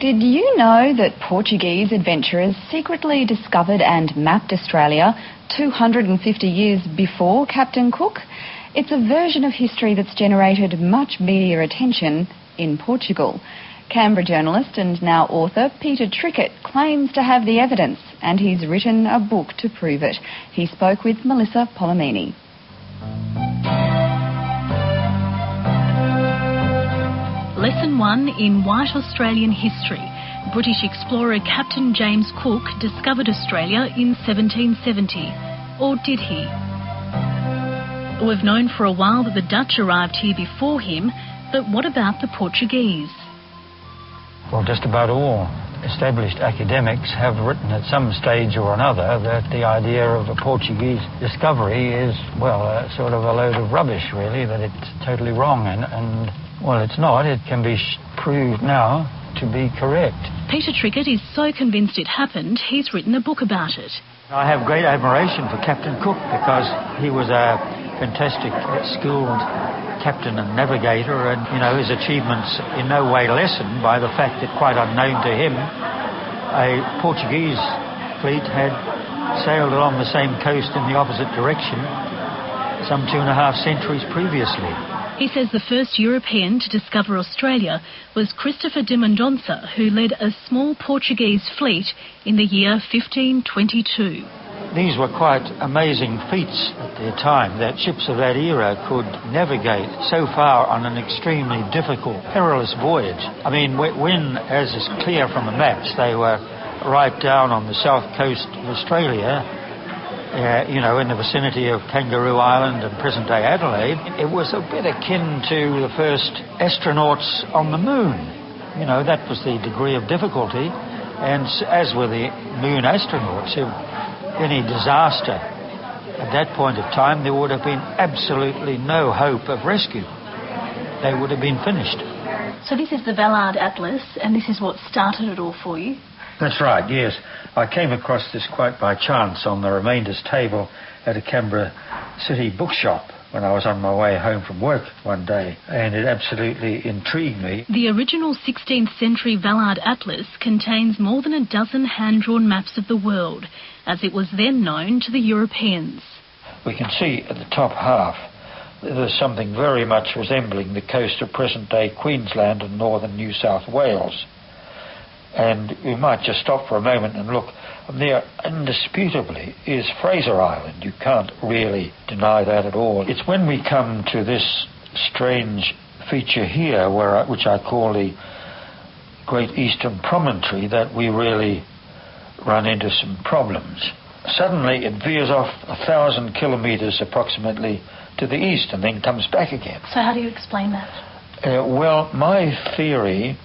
Did you know that Portuguese adventurers secretly discovered and mapped Australia 250 years before Captain Cook? It's a version of history that's generated much media attention in Portugal. Canberra journalist and now author Peter Trickett claims to have the evidence, and he's written a book to prove it. He spoke with Melissa Polomini. Lesson 1 in White Australian history. British explorer Captain James Cook discovered Australia in 1770. Or did he? We've known for a while that the Dutch arrived here before him, but what about the Portuguese? Well, just about all established academics have written at some stage or another that the idea of a Portuguese discovery is, well, sort of a load of rubbish, really, that it's totally wrong. And well, it's not. It can be proved now to be correct. Peter Trickett is so convinced it happened, he's written a book about it. I have great admiration for Captain Cook because he was a fantastic, skilled captain and navigator, and, you know, his achievements in no way lessened by the fact that, quite unknown to him, a Portuguese fleet had sailed along the same coast in the opposite direction some 2.5 centuries previously. He says the first European to discover Australia was Christopher de Mendonca, who led a small Portuguese fleet in the year 1522. These were quite amazing feats at their time, that ships of that era could navigate so far on an extremely difficult, perilous voyage. I mean, when, as is clear from the maps, they were right down on the south coast of Australia, you know, in the vicinity of Kangaroo Island and present-day Adelaide, it was a bit akin to the first astronauts on the moon. You know, that was the degree of difficulty. And as with the moon astronauts, if any disaster at that point of time, there would have been absolutely no hope of rescue. They would have been finished. So this is the Vallard Atlas, and this is what started it all for you? That's right, yes. I came across this quite by chance on the remainders table at a Canberra city bookshop when I was on my way home from work one day, and it absolutely intrigued me. The original 16th century Vallard Atlas contains more than a dozen hand-drawn maps of the world, as it was then known to the Europeans. We can see at the top half there's something very much resembling the coast of present-day Queensland and northern New South Wales. And we might just stop for a moment and look. There, indisputably, is Fraser Island. You can't really deny that at all. It's when we come to this strange feature here, which I call the Great Eastern Promontory, that we really run into some problems. Suddenly it veers off 1,000 kilometres approximately to the east and then comes back again. So how do you explain that? Well, my theory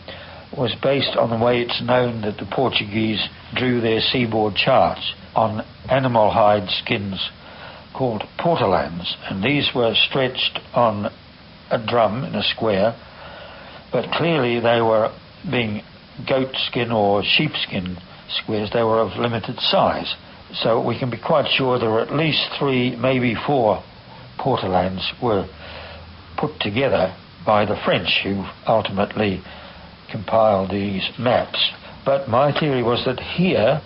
was based on the way it's known that the Portuguese drew their seaboard charts on animal hide skins called portolans, and these were stretched on a drum in a square, but clearly they were, being goat skin or sheepskin squares, they were of limited size. So we can be quite sure there were at least 3, maybe 4 portolans were put together by the French, who ultimately compiled these maps. But my theory was that here,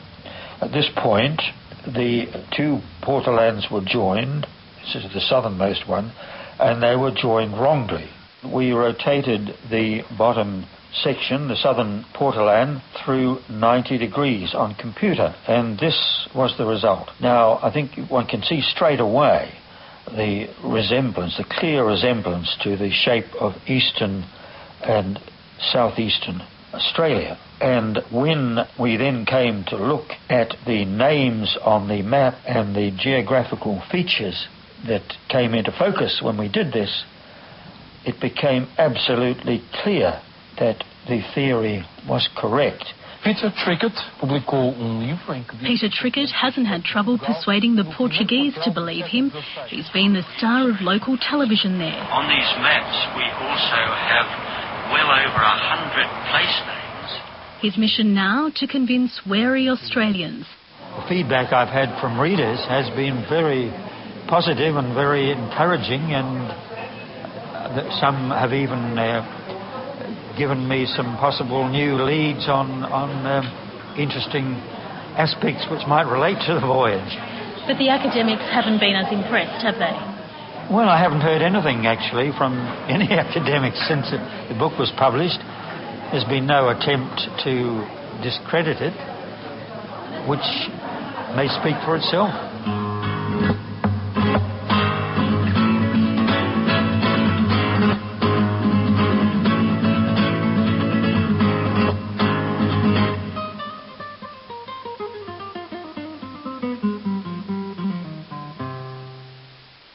at this point, the 2 portolans were joined. This is the southernmost one, and they were joined wrongly. We rotated the bottom section, the southern portolan, through 90 degrees on computer, and this was the result. Now, I think one can see straight away the resemblance, the clear resemblance to the shape of eastern and southeastern Australia. And when we then came to look at the names on the map and the geographical features that came into focus when we did this, it became absolutely clear that the theory was correct. Peter Trickett publicou livro em que... Peter Trickett hasn't had trouble persuading the Portuguese to believe him. He's been the star of local television there. On these maps we also have well over 100 place names. His mission now to convince wary Australians. The feedback I've had from readers has been very positive and very encouraging, and some have even given me some possible new leads on interesting aspects which might relate to the voyage. But the academics haven't been as impressed, have they? Well, I haven't heard anything actually from any academics since the book was published. There's been no attempt to discredit it, which may speak for itself.